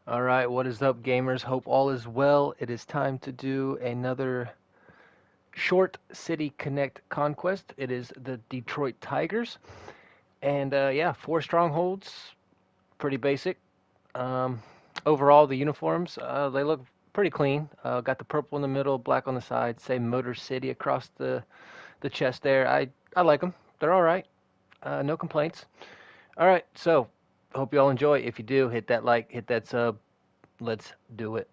All right, what is up, gamers? Hope all is well. It is time to do another short City Connect Conquest. It is the Detroit Tigers. And yeah, 4 strongholds, pretty basic. Um, Overall, the uniforms, they look pretty clean. Got the purple in the middle, black on the side, same Motor City across the chest there. I like them. They're all right. No complaints. All right, so hope you all enjoy. If you do, hit that like, hit that sub. Let's do it.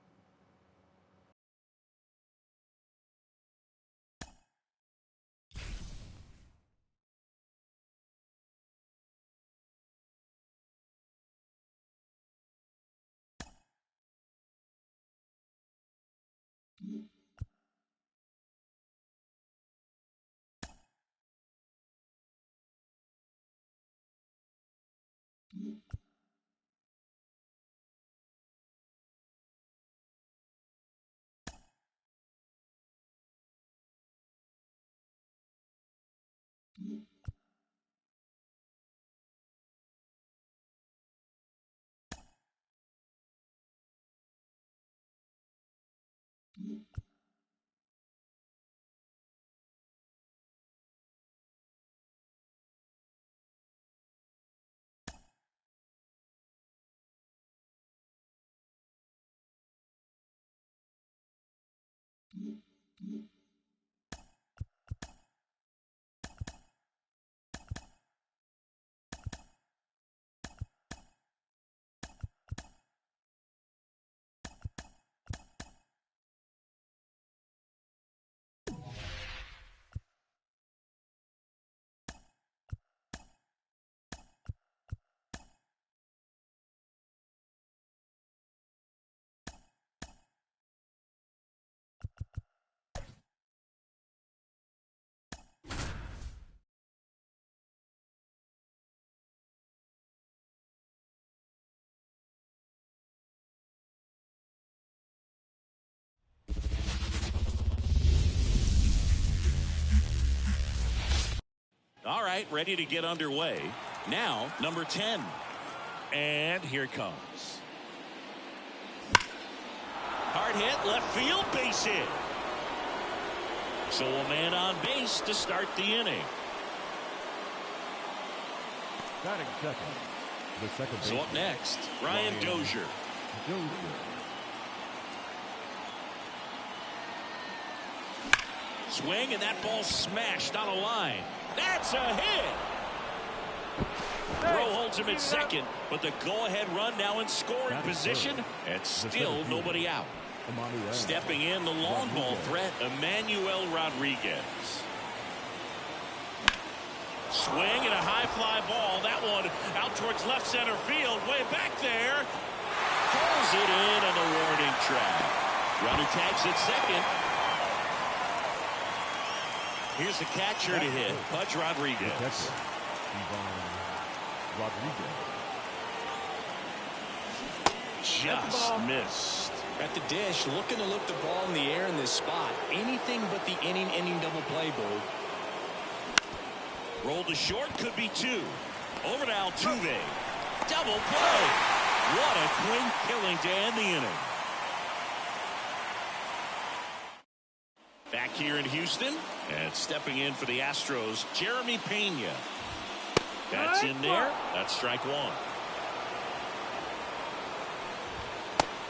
All right, ready to get underway. Now, number 10. And here it comes. Hard hit, left field, base hit. So a man on base to start the inning. Batting second. The second So up next, Ryan Dozier. Swing, and that ball smashed on a line. That's a hit. Throw holds him at second, but the go-ahead run now in scoring position, and still nobody out. Stepping in, the long ball threat, Emmanuel Rodriguez. Swing and a high fly ball. That one out towards left center field, way back there. Pulls it in on the warning track. Runner tags at second. Here's the catcher to hit, Pudge Rodriguez. Just missed. At the dish, looking to look the ball in the air in this spot. Anything but the inning double play, Bo. Rolled to short, could be two. Over to Altuve. Double play. What a clean killing to end the inning. Back here in Houston, and stepping in for the Astros, Jeremy Pena. That's in there. That's strike one.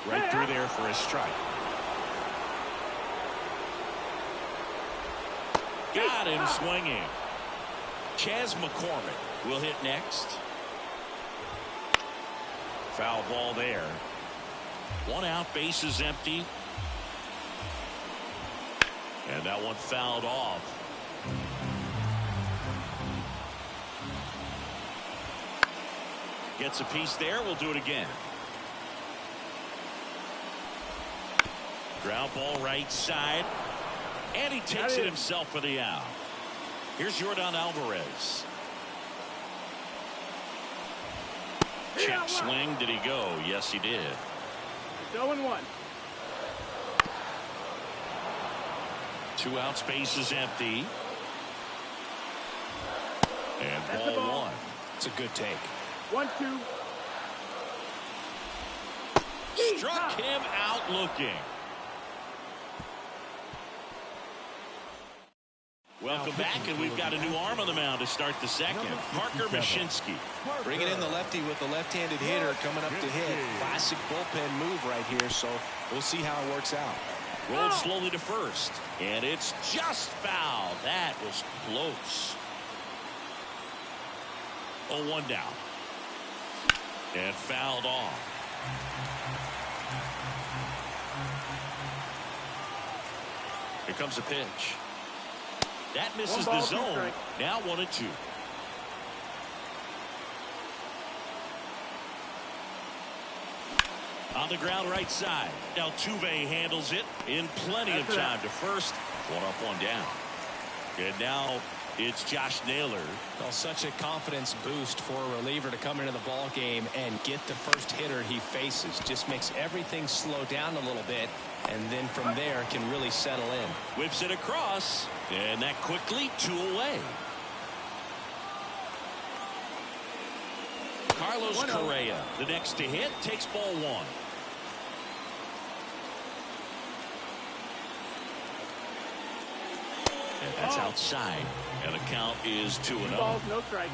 Right through there for a strike. Got him swinging. Chas McCormick will hit next. Foul ball there. One out, bases empty. And that one fouled off. Gets a piece there. We'll do it again. Ground ball right side. And he takes it himself for the out. Here's Yordan Alvarez. Check swing. Did he go? Yes, he did. 0-1. 2 outs, bases empty. And ball one. It's a good take. 1-2. Struck him out looking. Welcome back, and we've got a new arm on the mound to start the second. Parker Mashinsky. Bringing in the lefty with the left-handed hitter coming up to hit. Classic bullpen move right here, so we'll see how it works out. Rolled slowly to first, and it's just foul. That was close. 0-1 down. And fouled off. Here comes a pitch. That misses the zone. Now 1-2. On the ground right side. Altuve handles it in plenty of time to first. 1 up, 1 down. And now it's Josh Naylor. Well, such a confidence boost for a reliever to come into the ball game and get the first hitter he faces. Just makes everything slow down a little bit, and then from there can really settle in. Whips it across, and that quickly 2 away. Carlos Correa, the next to hit, takes ball 1. And that's outside, and the count is 2-0. Balls, no strike.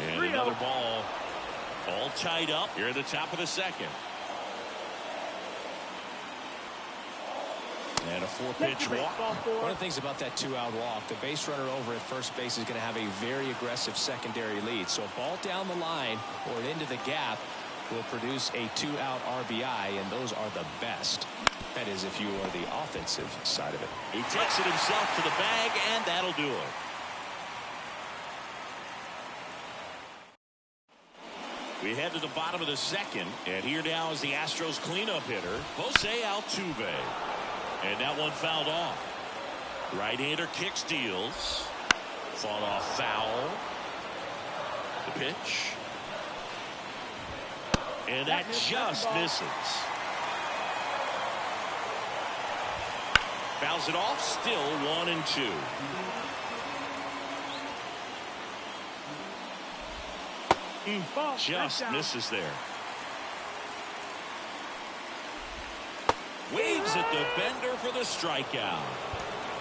And another ball. All tied up here at the top of the second. And a 4-pitch walk. One of the things about that 2-out walk, the base runner over at first base is going to have a very aggressive secondary lead. So a ball down the line or into the gap will produce a 2-out RBI, and those are the best. That is, if you are the offensive side of it. He takes it himself to the bag, and that'll do it. We head to the bottom of the second, and here now is the Astros cleanup hitter, Jose Altuve. And that one fouled off. Right-hander kicks, deals. Fought off foul. The pitch. And that just misses. Fouls it off, still 1-2. Just misses there. Waves at the bender for the strikeout.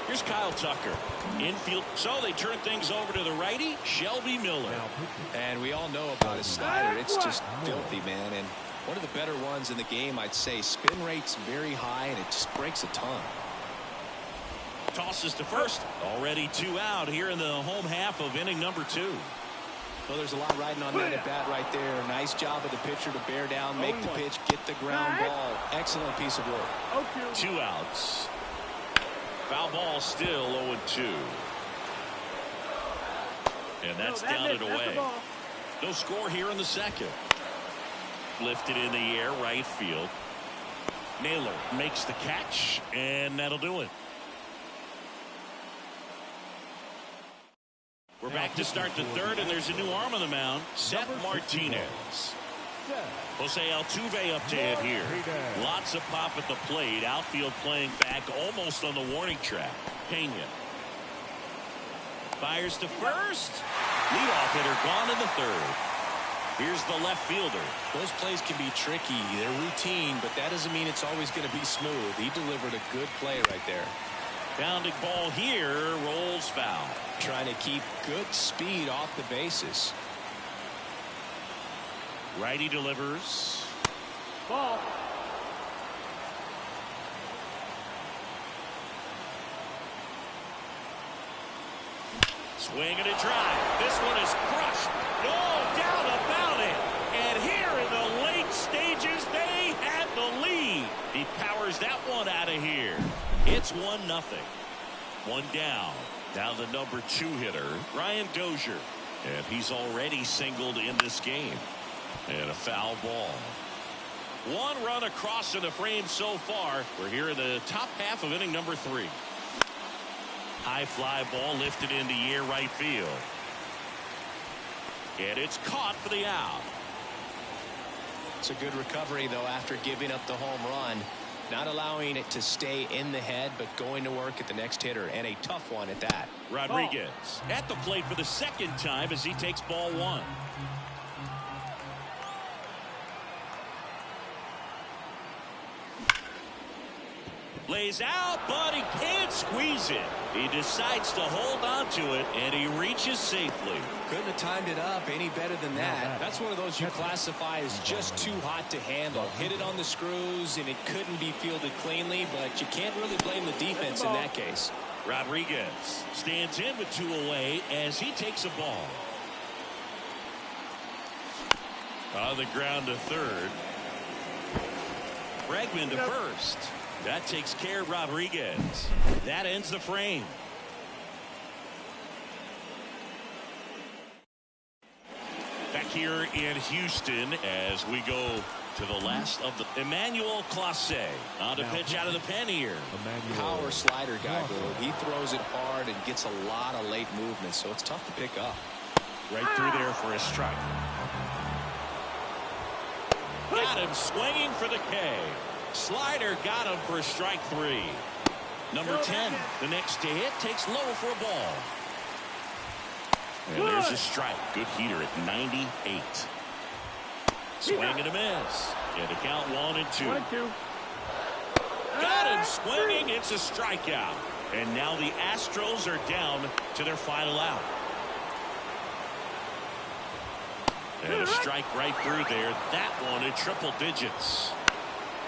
Here's Kyle Tucker. Infield. So they turn things over to the righty, Shelby Miller. And we all know about his slider. It's just filthy, man. And one of the better ones in the game, I'd say. Spin rate's very high, and it just breaks a ton. Tosses to first. Already 2 out here in the home half of inning number 2. Well, there's a lot riding on that at bat right there. Nice job of the pitcher to bear down, make the pitch, get the ground ball. Excellent piece of work. 2 outs. Foul ball still 0-2. And that's down and away. No score here in the second. Lifted in the air, right field. Naylor makes the catch, and that'll do it. We're back to start the third, and there's a new arm on the mound, Seth Martinez. Jose Altuve up to hit here. Lots of pop at the plate. Outfield playing back almost on the warning track. Pena fires to first. Leadoff hitter gone in the third. Here's the left fielder. Those plays can be tricky. They're routine, but that doesn't mean it's always going to be smooth. He delivered a good play right there. Bounding ball here, rolls foul. Trying to keep good speed off the bases. Righty delivers. Ball. Swing and a drive. This one is crushed. No doubt about it. And here in the late stages, they had the lead. He powers that one out of here. It's 1-0. 1 down. Now the number 2 hitter, Ryan Dozier. And he's already singled in this game. And a foul ball. 1 run across in the frame so far. We're here in the top half of inning number 3. High fly ball lifted in the air, right field. And it's caught for the out. It's a good recovery, though, after giving up the home run. Not allowing it to stay in the head, but going to work at the next hitter, and a tough one at that. Rodriguez at the plate for the second time as he takes ball 1. Lays out, but he can't squeeze it. He decides to hold on to it, and he reaches safely. Couldn't have timed it up any better than that. That's one of those you classify as just too hot to handle. Hit it on the screws, and it couldn't be fielded cleanly, but you can't really blame the defense in that case. Rodriguez stands in with 2 away as he takes a ball. On the ground to third. Bregman to first. That takes care of Rodriguez. That ends the frame. Back here in Houston as we go to the last of the Emmanuel Clase on to pitch out of the pen here. Power slider guy, Blue. He throws it hard and gets a lot of late movement, so it's tough to pick up. Right through there for a strike. Got him swinging for the K. Slider got him for strike 3. Number 10, the next to hit, takes low for a ball. And there's a strike. Good heater at 98. Swing and a miss. And a count 1-2. 1-2. Got him swinging. It's a strikeout. And now the Astros are down to their final out. And a strike right through there. That one in triple digits.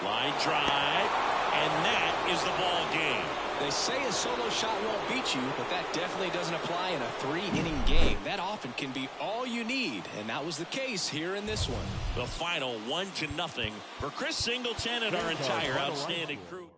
Line drive, and that is the ball game. They say a solo shot won't beat you, but that definitely doesn't apply in a 3-inning game. That often can be all you need, and that was the case here in this one. The final 1-0 for Chris Singleton and our entire outstanding crew.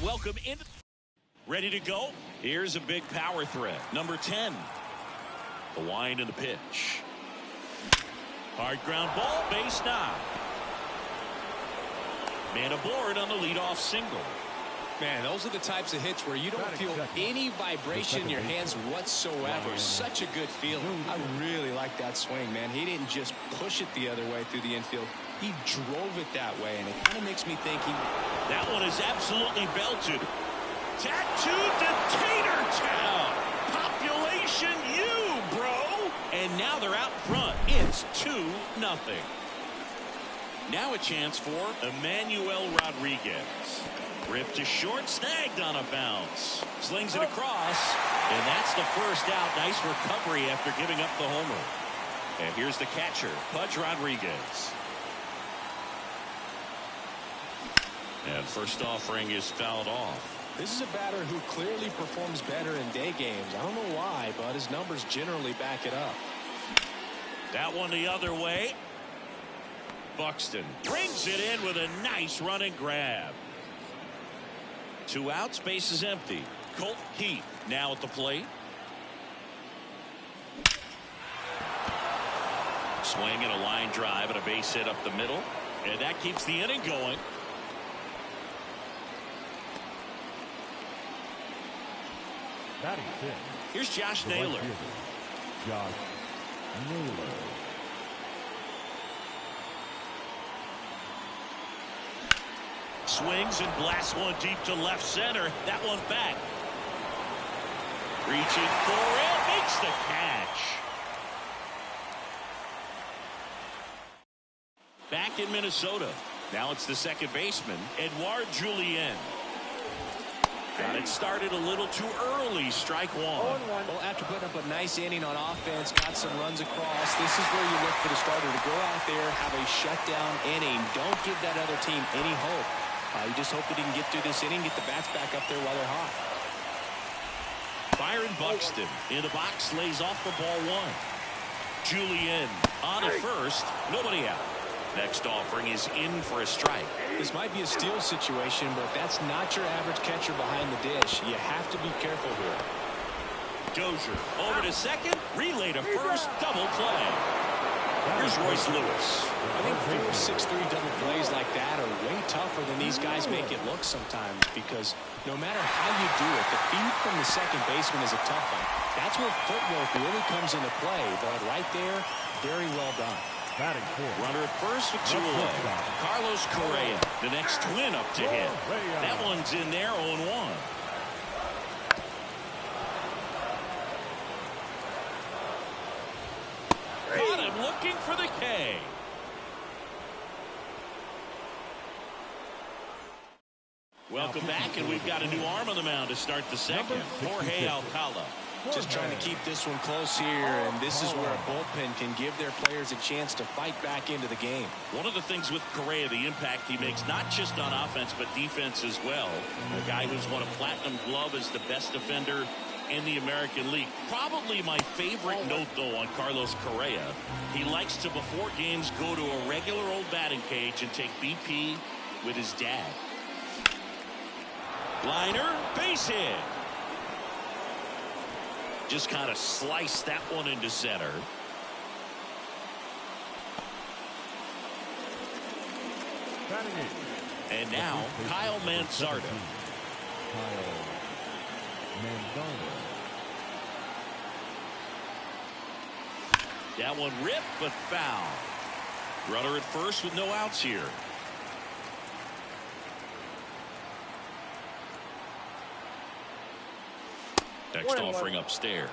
And welcome in. Ready to go? Here's a big power threat. Number 10. The wind and the pitch. Hard ground ball, base knock. Man aboard on the leadoff single. Man, those are the types of hits where you don't feel any vibration in your hands whatsoever. Such a good feeling. I really like that swing, man. He didn't just push it the other way through the infield. He drove it that way, and it kind of makes me think he... That one is absolutely belted. Tattooed to Tater Town. Population you, bro. And now they're out front. It's 2-0. Now a chance for Emmanuel Rodriguez. Ripped to short, snagged on a bounce. Slings it across, and that's the first out. Nice recovery after giving up the homer. And here's the catcher, Pudge Rodriguez. And first offering is fouled off. This is a batter who clearly performs better in day games. I don't know why, but his numbers generally back it up. That one the other way. Buxton brings it in with a nice running grab. 2 outs, base is empty. Colt Keith now at the plate. Swing and a line drive and a base hit up the middle. And that keeps the inning going. Batting fifth. Here's Josh Naylor. Josh Naylor. Swings and blasts one deep to left center. That one back. Reaching for it. Makes the catch. Back in Minnesota. Now it's the second baseman, Edouard Julien. Got it started a little too early. Strike one. Well, after putting up a nice inning on offense, got some runs across, this is where you look for the starter to go out there, have a shutdown inning. Don't give that other team any hope. You just hope that he can get through this inning, get the bats back up there while they're hot. Byron Buxton in the box, lays off the ball one. Julien on at first. Nobody out. Next offering is in for a strike. This might be a steal situation, but that's not your average catcher behind the dish. You have to be careful here. Dozier over to second. Relay to first. Double play. Here's Royce Lewis. I think 4-6-3 double plays like that are way tougher than these guys make it look sometimes, because no matter how you do it, the feed from the second baseman is a tough one. That's where footwork really comes into play, but right there, very well done. Batting fourth. Runner at first with 2 away. Carlos Correa, the next twin up to hit. That one's in there, 0-1. Got him looking for the K. Welcome back, and we've got a new arm on the mound to start the second. Jorge Alcala. Just trying to keep this one close here, and this is where a bullpen can give their players a chance to fight back into the game. One of the things with Correa, the impact he makes, not just on offense, but defense as well. A guy who's won a platinum glove as the best defender in the American League. Probably my favorite note, though, on Carlos Correa. He likes to, before games, go to a regular old batting cage and take BP with his dad. Liner, base hit. Just kind of sliced that one into center. And now Kyle Manzardo. Kyle Manzardo. That one ripped, but foul. Runner at first with no outs here. Next offering upstairs.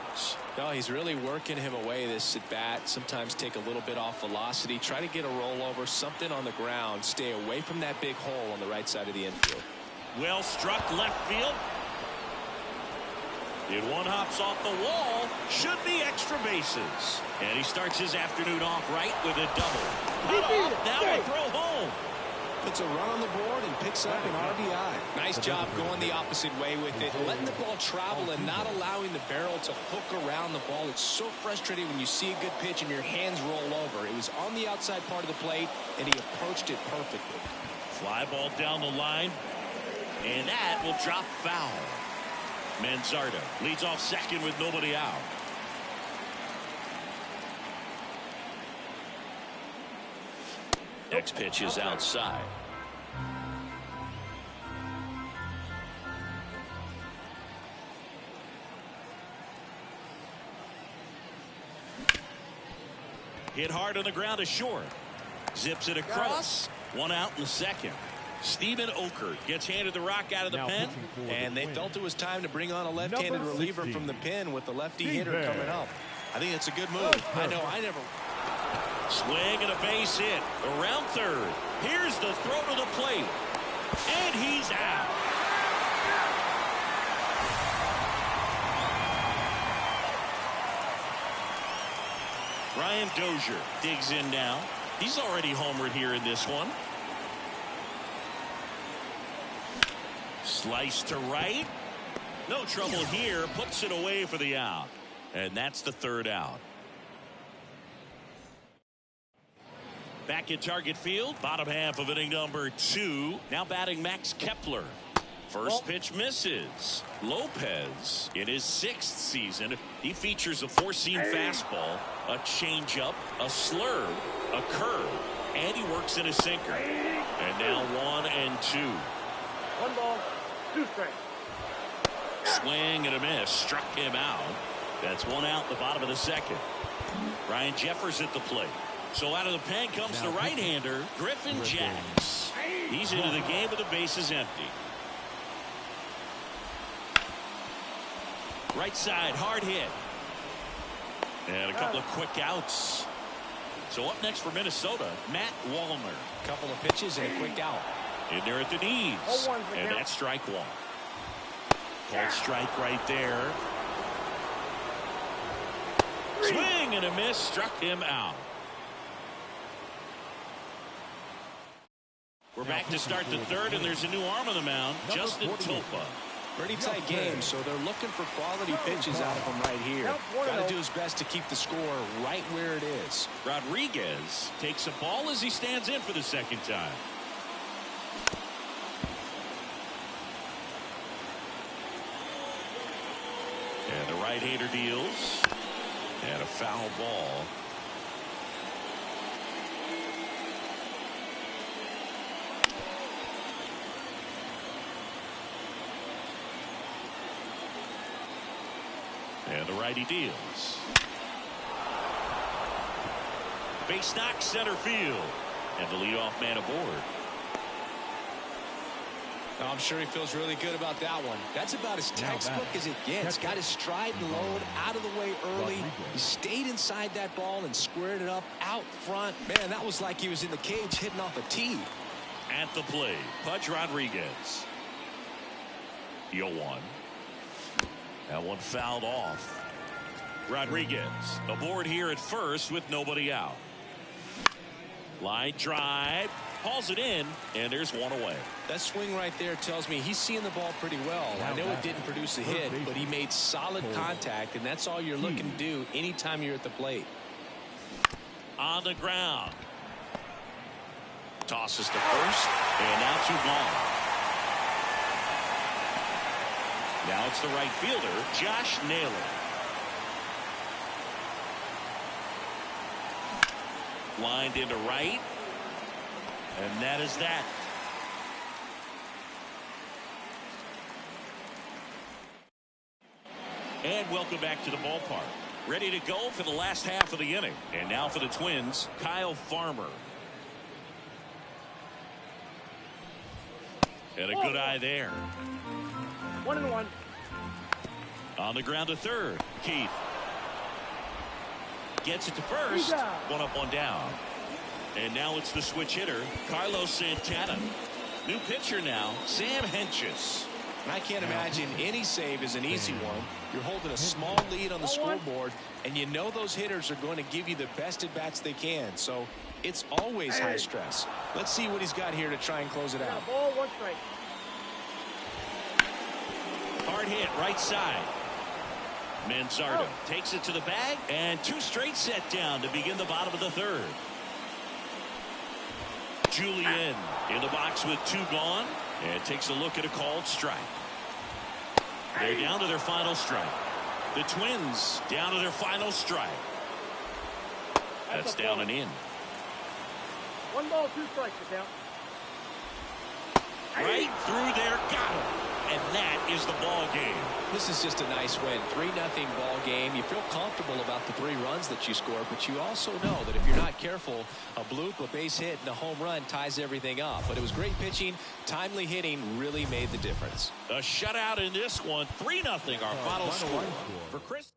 No, he's really working him away this at bat. Sometimes take a little bit off velocity. Try to get a rollover, something on the ground. Stay away from that big hole on the right side of the infield. Well struck left field. Did one hops off the wall. Should be extra bases. And he starts his afternoon off right with a double. Cut off, now a throw home. Puts a run on the board and picks up an RBI. Nice job going the opposite way with it. Letting the ball travel and not allowing the barrel to hook around the ball. It's so frustrating when you see a good pitch and your hands roll over. It was on the outside part of the plate, and he approached it perfectly. Fly ball down the line. And that will drop foul. Manzardo leads off second with nobody out. Next pitch is outside. Hit hard on the ground to short. Zips it across. One out in the second. Stephen Oker gets handed the rock out of the pen. And they felt it was time to bring on a left-handed reliever from the pen with the lefty hitter coming up. I think it's a good move. I know I never. Swing and a base hit. Around third. Here's the throw to the plate. And he's out. Ryan Dozier digs in now. He's already homered here in this one. Slice to right. No trouble here. Puts it away for the out. And that's the third out. Back at Target Field, bottom half of inning number 2. Now batting Max Kepler. First pitch misses. Lopez, in his 6th season, he features a 4-seam fastball, a changeup, a slurve, a curve, and he works in a sinker. And now 1-2. 1 ball, 2 strikes. Swing and a miss. Struck him out. That's 1 out in the bottom of the second. Ryan Jeffers at the plate. So out of the pen comes the right-hander, Griffin Jax. He's into the game with the bases empty. Right side, hard hit. And a couple of quick outs. So up next for Minnesota, Matt Wallner. Couple of pitches and a quick out. In there at the knees. And that's strike 1. Called strike right there. Swing and a miss. Struck him out. We're back to start the third, and there's a new arm on the mound, Justin Topa. Pretty tight game, so they're looking for quality pitches out of him right here. Got to do his best to keep the score right where it is. Rodriguez takes a ball as he stands in for the second time. And the right-hander deals. And a foul ball. And the righty deals. Base knock center field. And the leadoff man aboard. Oh, I'm sure he feels really good about that one. That's about as textbook as it gets. Got his stride and load out of the way early. He stayed inside that ball and squared it up out front. Man, that was like he was in the cage hitting off a tee. At the plate, Pudge Rodriguez. 0-1. That one fouled off. Rodriguez aboard here at first with nobody out. Line drive. Hauls it in, and there's one away. That swing right there tells me he's seeing the ball pretty well. I know it didn't produce a hit, but he made solid contact, and that's all you're looking to do anytime you're at the plate. On the ground. Tosses to first, and now 2 gone. Now it's the right fielder, Josh Naylor. Lined into right. And that is that. And welcome back to the ballpark. Ready to go for the last half of the inning. And now for the Twins, Kyle Farmer. And a good eye there. 1-1. On the ground to third, Keith. Gets it to first. 1 up, 1 down. And now it's the switch hitter, Carlos Santana. New pitcher now, Sam Hentges. I can't imagine any save is an easy one. You're holding a small lead on the scoreboard, and you know those hitters are going to give you the best at-bats they can. So it's always high stress. Let's see what he's got here to try and close it out. Ball, 1 strike. Hard hit, right side. Manzardo takes it to the bag, and 2 straight set down to begin the bottom of the third. Julian in the box with 2 gone. And takes a look at a called strike. They're down to their final strike. The Twins down to their final strike. That's down and in. 1 ball, 2 strikes, the count. Right through there, got him. And that is the ball game. This is just a nice win. 3-0 ball game. You feel comfortable about the 3 runs that you scored, but you also know that if you're not careful, a bloop, a base hit, and a home run ties everything up. But it was great pitching. Timely hitting really made the difference. A shutout in this one. 3-0 our final score for Chris.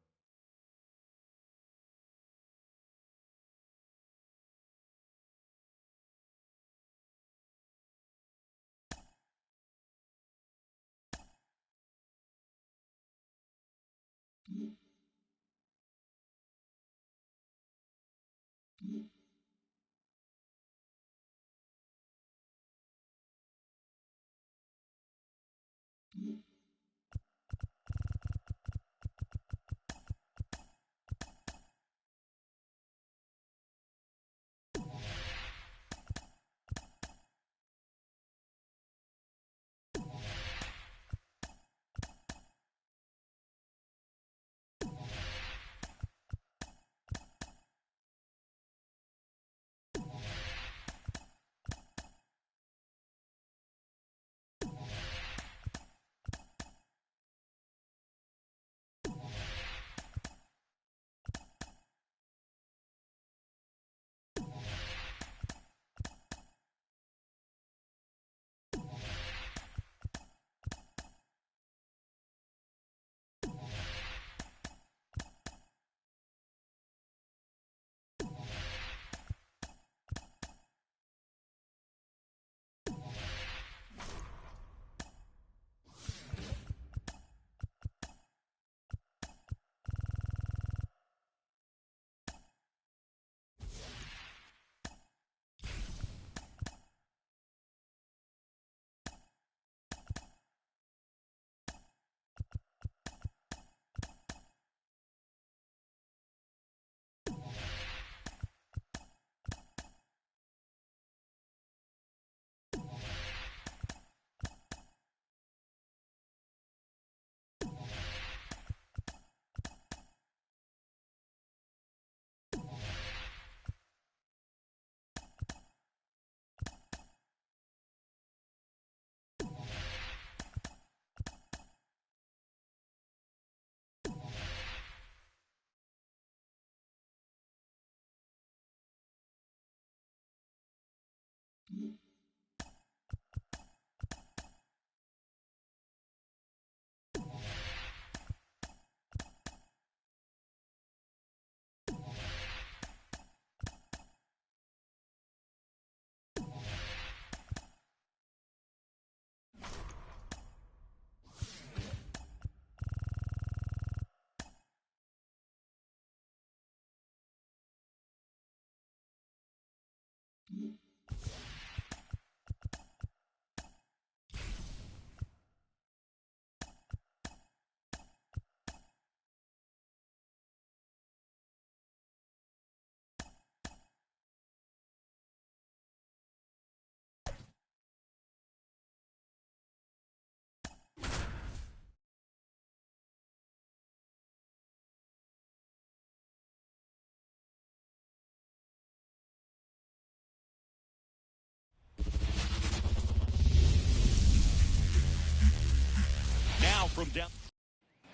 From down.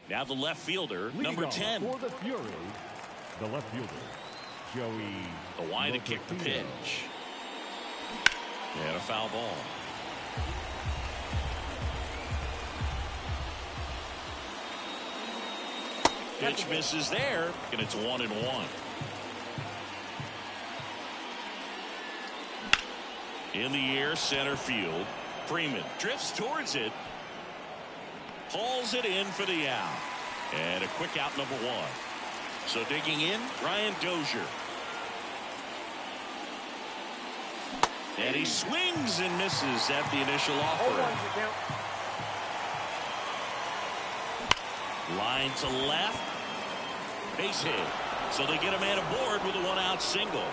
Now the left fielder, number 10. For the Fury, the left fielder, Joey. The wide to kick the pitch. And a foul ball. Pitch misses there, and it's 1-1. In the air, center field. Freeman drifts towards it. Hauls it in for the out. And a quick out, number 1. So digging in, Ryan Dozier. And he swings and misses at the initial offer. Line to left. Base hit. So they get a man aboard with a 1-out single.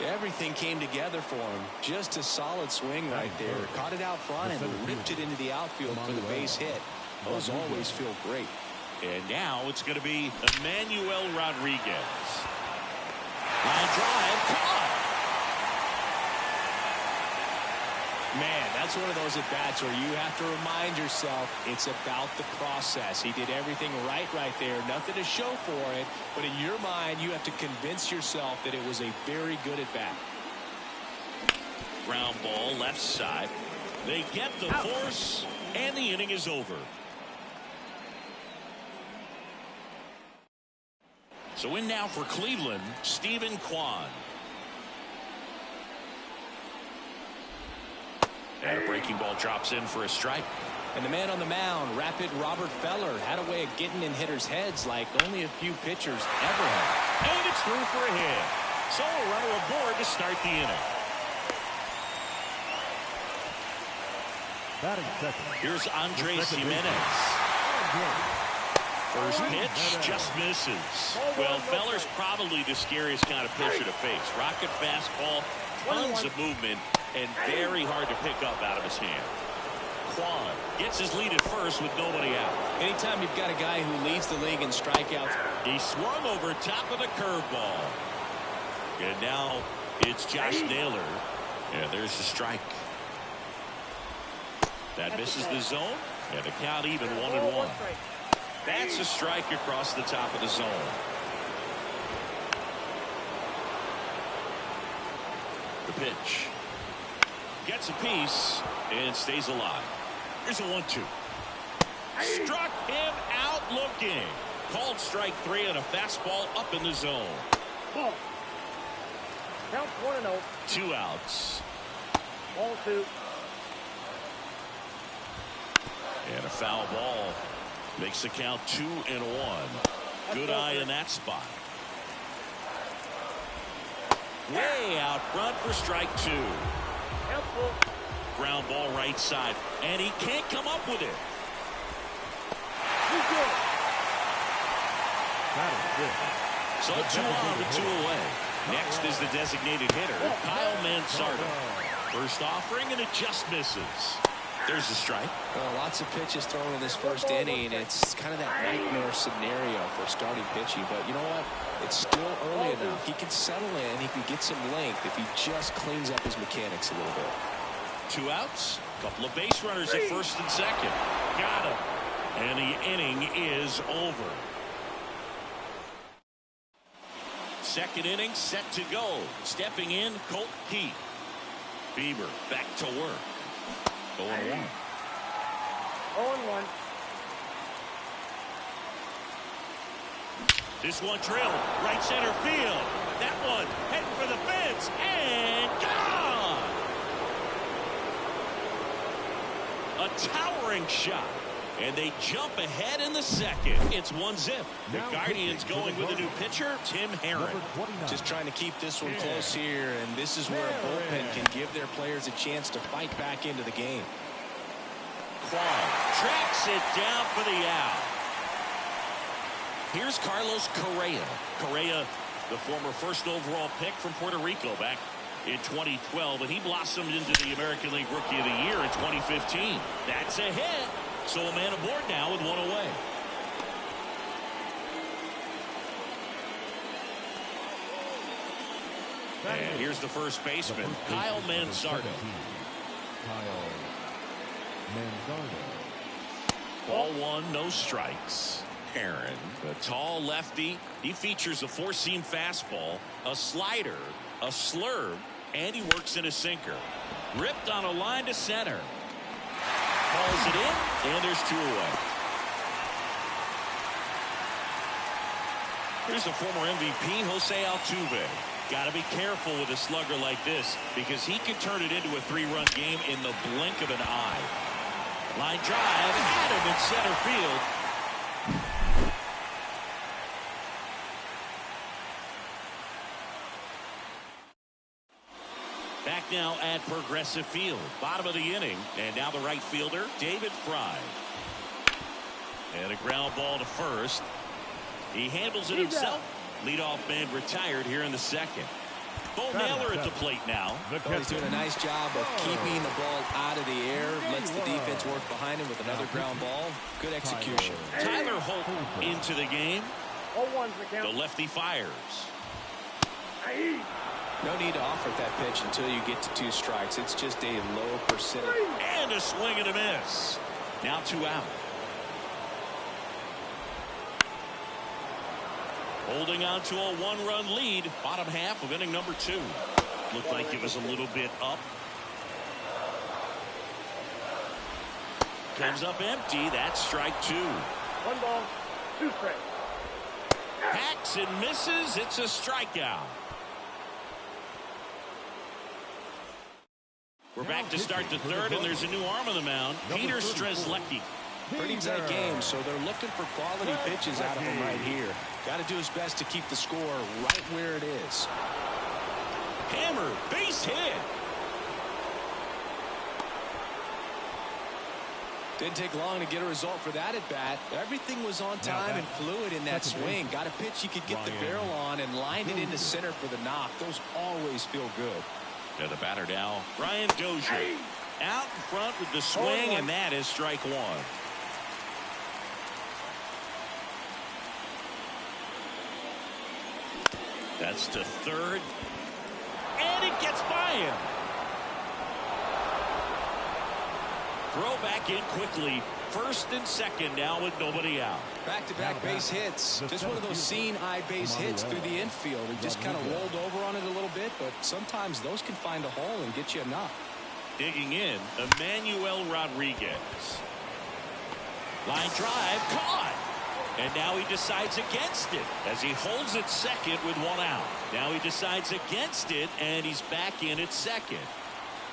Everything came together for him. Just a solid swing right there. Caught it out front and ripped it into the outfield for the base hit. Those always feel great. And now it's going to be Emmanuel Rodriguez. Line drive, caught. Man, that's one of those at-bats where you have to remind yourself it's about the process. He did everything right there. Nothing to show for it. But in your mind, you have to convince yourself that it was a very good at-bat. Ground ball left side. They get the force, and the inning is over. So in now for Cleveland, Stephen Kwan. And a breaking ball drops in for a strike. And the man on the mound, rapid Robert Feller, had a way of getting in hitters' heads like only a few pitchers ever have. And it's through for a hit. So a runner aboard to start the inning. Batting second. Here's Andres Jimenez. First pitch just misses. Well, Feller's probably the scariest kind of pitcher to face. Rocket fastball, tons of movement, and very hard to pick up out of his hand. Kwan gets his lead at first with nobody out. Anytime you've got a guy who leads the league in strikeouts. He swung over top of the curveball. And now it's Josh Naylor. And there's the strike. That misses the zone, and the count even 1-1. That's a strike across the top of the zone. The pitch. Gets a piece and stays alive. Here's a 1-2. Struck him out looking. Called strike 3 and a fastball up in the zone. Ball. Count 1-0. 2 outs. Ball 2. And a foul ball makes the count 2-1. Good eye in that spot. Way out front for strike 2. Ground ball right side, and he can't come up with it. So 2 on and 2 away. Next is the designated hitter, Kyle Mansardo. First offering, and it just misses. There's the strike. Well, lots of pitches thrown in this first inning. It's kind of that nightmare scenario for starting pitching. But you know what? It's still early enough. He can settle in. He can get some length if he just cleans up his mechanics a little bit. 2 outs. Couple of base runners at first and second. Got him. And the inning is over. Second inning set to go. Stepping in, Colt Keith. Bieber back to work. 0-1. 0-1. This one drilled right center field. That one heading for the fence and gone. A towering shot. And they jump ahead in the second. It's 1-0. The Guardians going with a new pitcher, Tim Herron. Just trying to keep this one close here, and this is where a bullpen can give their players a chance to fight back into the game. Kwan tracks it down for the out. Here's Carlos Correa. Correa, the former first overall pick from Puerto Rico back in 2012, and he blossomed into the American League Rookie of the Year in 2015. That's a hit. So a man aboard now with 1 away. And here's the first baseman, Kyle Mansardo. Ball 1, no strikes. Herron, the tall lefty. He features a 4-seam fastball, a slider, a slurve, and he works in a sinker. Ripped on a line to center. Calls it in, and there's 2 away. Here's the former MVP, Jose Altuve. Got to be careful with a slugger like this because he can turn it into a 3-run game in the blink of an eye. Line drive, at him in center field. Back now at Progressive Field, bottom of the inning, and now the right fielder, David Fry. And a ground ball to first. He handles it himself. Leadoff man retired here in the second. Bo Naylor at the plate now. Well, he's doing a nice job of keeping the ball out of the air. Lets the defense work behind him with another ground ball. Good execution. Tyler Holt into the game. 0-1's the count. The lefty fires. No need to offer that pitch until you get to 2 strikes. It's just a low percentage. And a swing and a miss. Now 2 out. Holding on to a 1-run lead. Bottom half of inning number 2. Looked like it was a little bit up. Comes up empty. That's strike 2. 1 ball, 2 strikes. Hacks and misses. It's a strikeout. We're back to start the 3rd, and there's a new arm on the mound. Peter Strzelecki. Pretty tight game, so they're looking for quality pitches out of him right here. Got to do his best to keep the score right where it is. Hammer, base hit. Didn't take long to get a result for that at bat. Everything was on time and fluid in that swing. Got a pitch you could get the barrel on and lined it into center for the knock. Those always feel good. The batter now, Brian Dozier. Out in front with the swing, and that is strike 1. That's to 3rd. And it gets by him. Throw back in quickly. 1st and 2nd now with nobody out. Back-to-back base hits. Just one of those seeing-eye base hits through the infield. He just kind of rolled over on it a little bit, but sometimes those can find a hole and get you a knock. Digging in, Emmanuel Rodriguez. Line drive, caught. And now he decides against it as he holds it 2nd with 1 out. Now he decides against it, and he's back in at 2nd.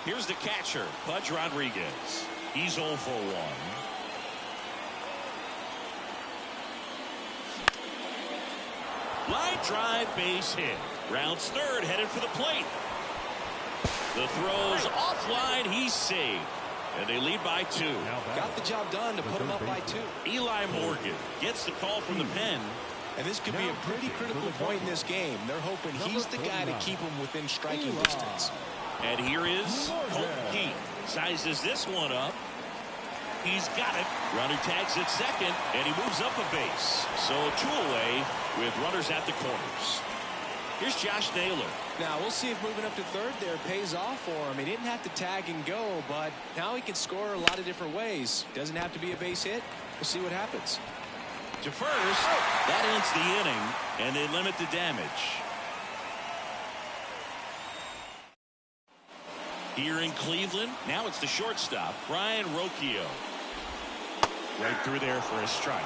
Here's the catcher, Pudge Rodriguez. He's 0 for 1. Line drive, base hit. Rounds 3rd, headed for the plate. The throw's offline, he's saved. And they lead by 2. Got the job done to put him up by 2. Eli Morgan gets the call from the pen. And this could be a pretty critical point in this game. They're hoping he's the guy to keep him within striking distance. And here is Colton Keith. Sizes this one up. He's got it. Runner tags at 2nd, and he moves up a base. So 2 away with runners at the corners. Here's Josh Naylor. Now we'll see if moving up to 3rd there pays off for him. He didn't have to tag and go, but now he can score a lot of different ways. Doesn't have to be a base hit. We'll see what happens. To 1st, that ends the inning, and they limit the damage. Here in Cleveland, now it's the shortstop, Brian Rocchio. Right through there for a strike.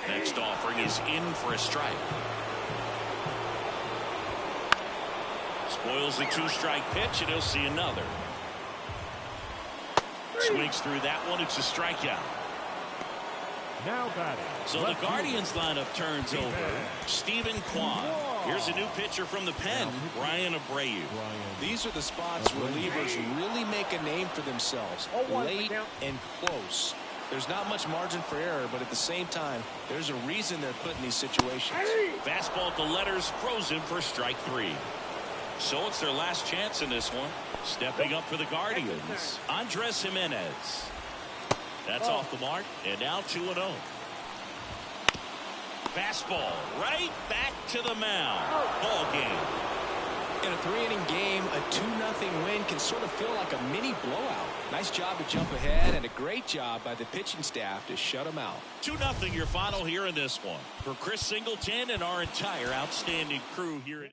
Next offering is in for a strike. Spoils the 2-strike pitch, and he'll see another. Swings through that one. It's a strikeout. Now batting. So the Guardians lineup turns over. Stephen Kwan. Here's a new pitcher from the pen, Ryan Abreu. These are the spots relievers really make a name for themselves. Late and close. There's not much margin for error, but at the same time, there's a reason they're put in these situations. Fastball at the letters, frozen for strike 3. So it's their last chance in this one. Stepping up for the Guardians, Andres Jimenez. That's off the mark, and now 2-0. Fastball right back to the mound. Ball game. In a 3-inning game, a 2-0 win can sort of feel like a mini blowout. Nice job to jump ahead, and a great job by the pitching staff to shut them out. 2-0 your final here in this one. For Chris Singleton and our entire outstanding crew here at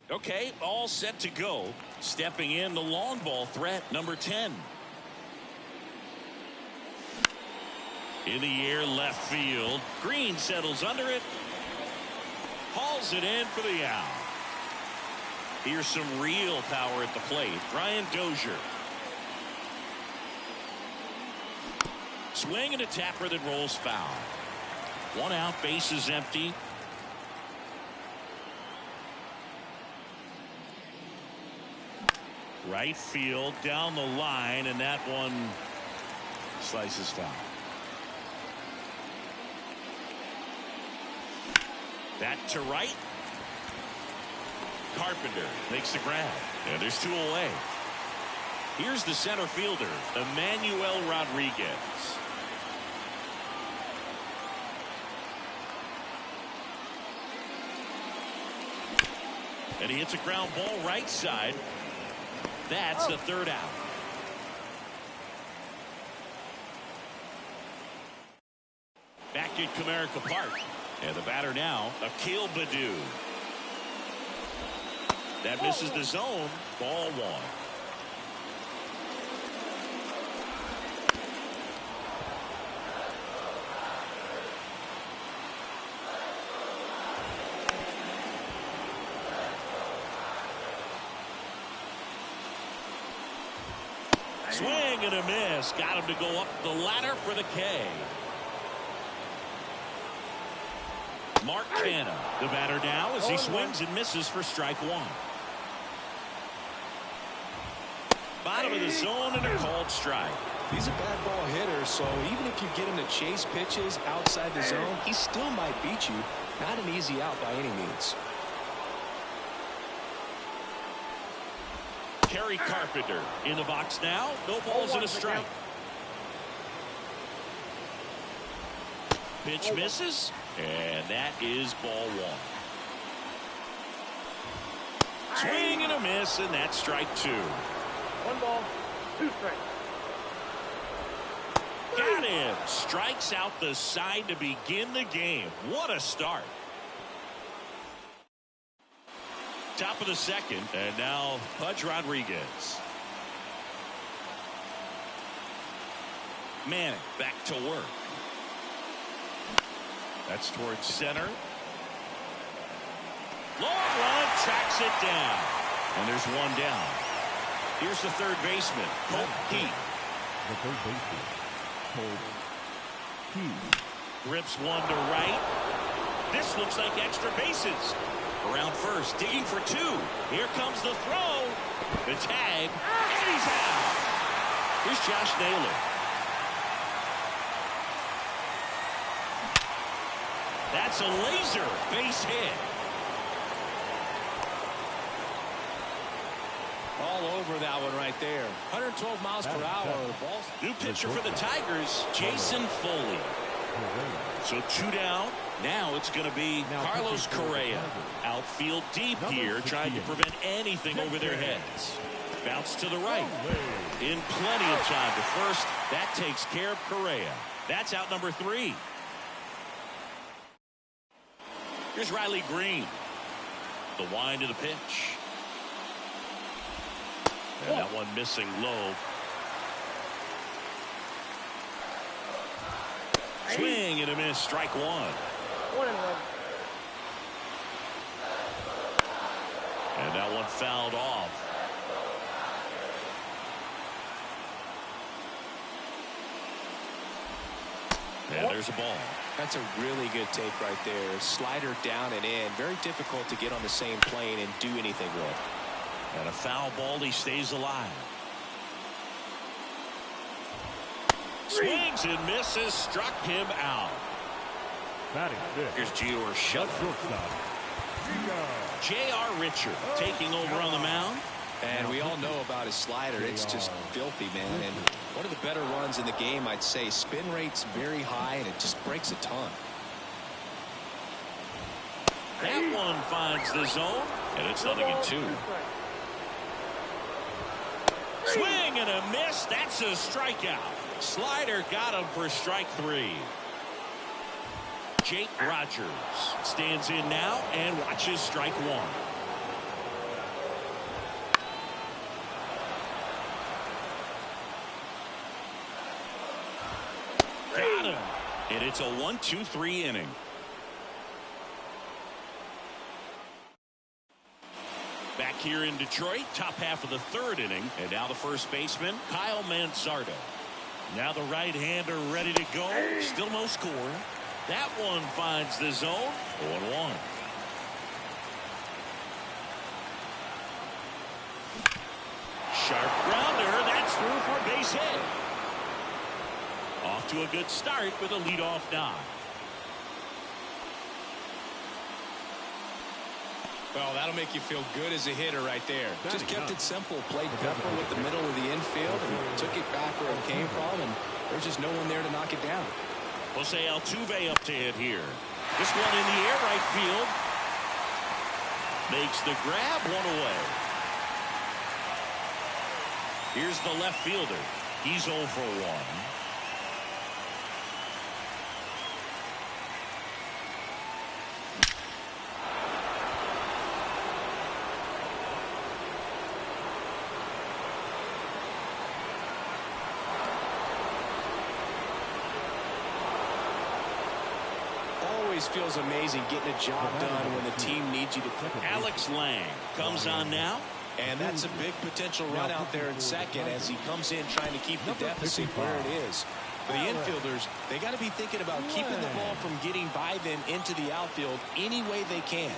Okay, all set to go. Stepping in, the long ball threat, number 10. In the air, left field. Green settles under it. Hauls it in for the out. Here's some real power at the plate. Brian Dozier. Swing and a tapper that rolls foul. 1 out, bases empty. Right field, down the line, and that one slices foul. That to right. Carpenter makes the grab, and there's 2 away. Here's the center fielder, Emmanuel Rodriguez. And he hits a ground ball right side. That's the 3rd out. Back at Comerica Park. And the batter now, Akil Baddoo. That misses the zone. Ball 1. Swing and a miss. Got him to go up the ladder for the K. Mark Canha, the batter now, as he swings and misses for strike 1. Bottom of the zone and a called strike. He's a bad ball hitter, so even if you get him to chase pitches outside the zone, he still might beat you. Not an easy out by any means. Kerry Carpenter in the box now. No balls and a strike. Pitch misses, and that is ball 1. Swing and a miss, and that's strike 2. 1 ball, 2 strikes. Got him. Strikes out the side to begin the game. What a start. Top of the 2nd, and now Pudge Rodriguez. Manning back to work. That's towards center. Long run, tracks it down. And there's 1 down. Here's the 3rd baseman, Colt Heath. The 3rd baseman, Colt Heath. Grips 1 to right. This looks like extra bases. Around first, digging for 2. Here comes the throw. The tag, and he's out. Here's Josh Naylor. That's a laser base hit. All over that one right there. 112 miles per hour. New pitcher for the Tigers, Jason Foley. So 2 down. Now it's going to be Carlos Correa. Outfield deep here, trying to prevent anything over their heads. Bounce to the right. In plenty of time to first. That takes care of Correa. That's out number 3. Here's Riley Green. The wind of the pitch. And that one missing low. Swing and a miss. Strike 1. 1-1. And that one fouled off. And there's a ball. That's a really good take right there. Slider down and in. Very difficult to get on the same plane and do anything with. And a foul ball. He stays alive. Swings and misses. Struck him out. Batting 5th. Here's Gio Urshela. Shortstop, J.R. Richard taking over on the mound. And we all know about his slider. It's just filthy, man. And one of the better runs in the game, I'd say. Spin rate's very high, and it just breaks a ton. That one finds the zone, and it's 0-2. Swing and a miss. That's a strikeout. Slider got him for strike 3. Jake Rogers stands in now and watches strike 1. And it's a 1-2-3 inning. Back here in Detroit, top half of the third inning. And now the first baseman, Kyle Manzardo. Now the right-hander ready to go. Still no score. That one finds the zone. 0-1. Sharp grounder. That's through for a base hit. Off to a good start with a leadoff knock. Well, that'll make you feel good as a hitter right there. Just kept it simple. Played Pepper with the middle of the infield and took it back where it came from, and there's just no one there to knock it down. Jose Altuve up to hit here. This one in the air, right field. Makes the grab, one away. Here's the left fielder. He's 0 for 1. Feels amazing getting a job done when the team needs you to click. Alex Lang comes on now. And that's a big potential run out there in second as he comes in trying to keep the deficit where it is. For the infielders, they got to be thinking about keeping the ball from getting by them into the outfield any way they can.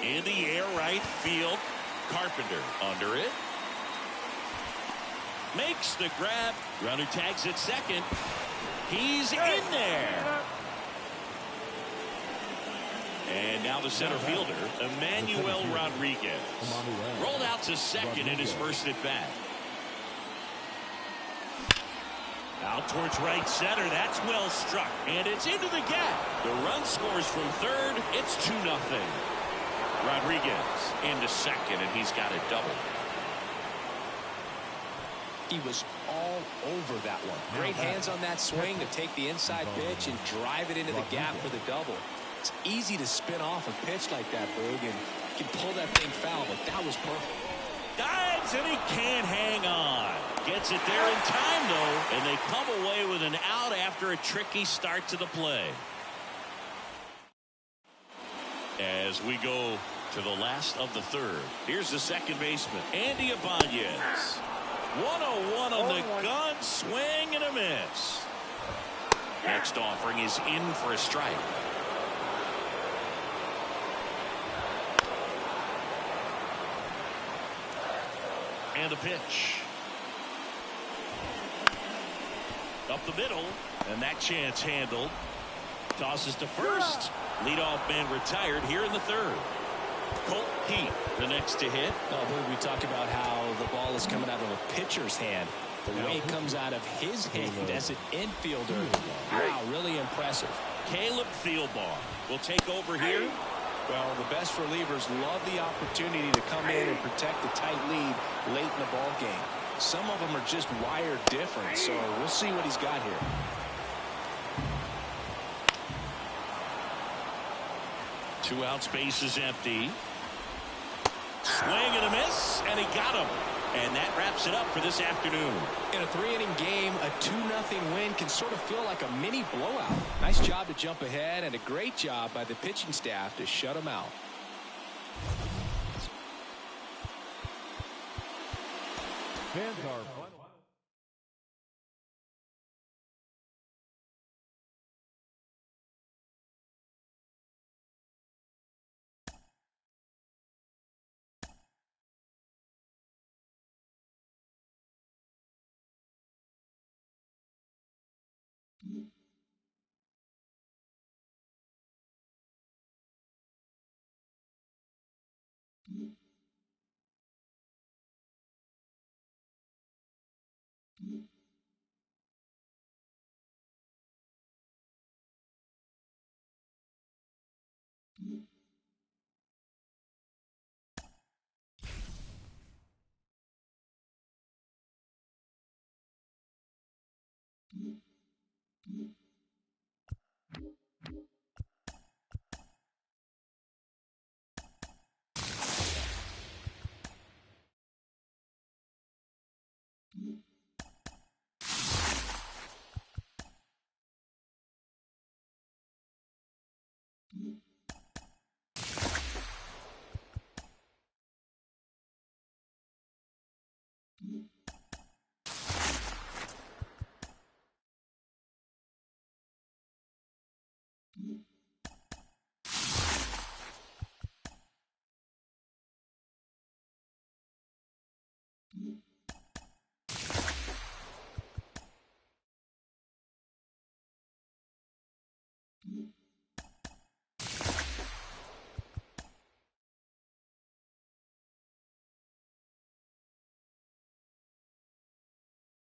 In the air, right field. Carpenter under it. Makes the grab. Runner tags at second. He's in there. And now the center fielder, Emmanuel Rodriguez. Rolled out to second in his first at bat. Out towards right center. That's well struck. And it's into the gap. The run scores from third. It's 2-0. Rodriguez into second, and he's got a double. He was all over that one. Great hands on that swing to take the inside pitch and drive it into the gap for the double. It's easy to spin off a pitch like that, Boog, and you can pull that thing foul, but that was perfect. Dives, and he can't hang on. Gets it there in time, though, and they come away with an out after a tricky start to the play. As we go to the last of the third, here's the second baseman, Andy Ibanez. 101 on the gun, swing and a miss. Next offering is in for a strike. And a pitch. Up the middle, and that chance handled. Tosses to first. Leadoff man retired here in the third. Colt Heath, the next to hit. We talk about how the ball is coming out of a pitcher's hand. The way it comes out of his hand as an infielder. Wow, really impressive. Caleb Thielbar will take over here. Well, the best relievers love the opportunity to come in and protect the tight lead late in the ball game. Some of them are just wired different, so we'll see what he's got here. Two out, space is empty. Swing and a miss, and he got him. And that wraps it up for this afternoon. In a 3-inning game, a 2-0 win can sort of feel like a mini blowout. Nice job to jump ahead, and a great job by the pitching staff to shut them out. Fans are